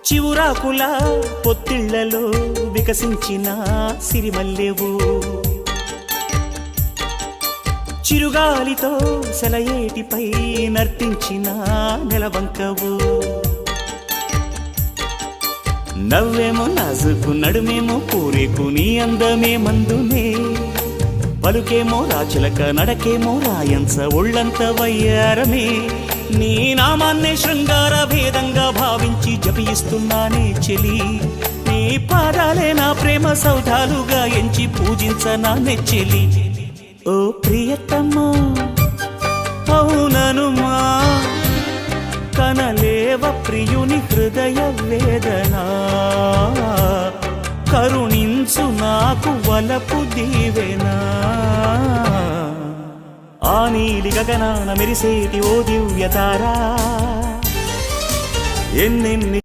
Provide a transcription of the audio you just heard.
చివురాకుల పొత్తిళ్లలో వికసించిన సిరిమల్లెవు, చిరుగాలితో సెలయేటిపై నర్తించిన నెలవంకవు. నవ్వేమో నాజుకు, నడుమేమో పూరేకు, నీ అందమే మందునే. పలుకేమో రాచిలక, నడకేమో రాయంస, ఒళ్ళంత వయ్యారమే. నీ నామాన్నే శృంగార భేదంగా భావించి జపిస్తున్నానే చెలి. నీ పాదాలే నా ప్రేమ సౌధాలుగా ఎంచి పూజించనా నెచ్చెలి. ఓ ప్రియతమ్మా అవుననుమా, కనలేవ ప్రియుని హృదయ వేదనా. కరుణించు నాకు వలపు దీవెనా. ఆ నీలి గగనాన మెరిసేటి ఓ దివ్యతారా, ఎన్నెన్ని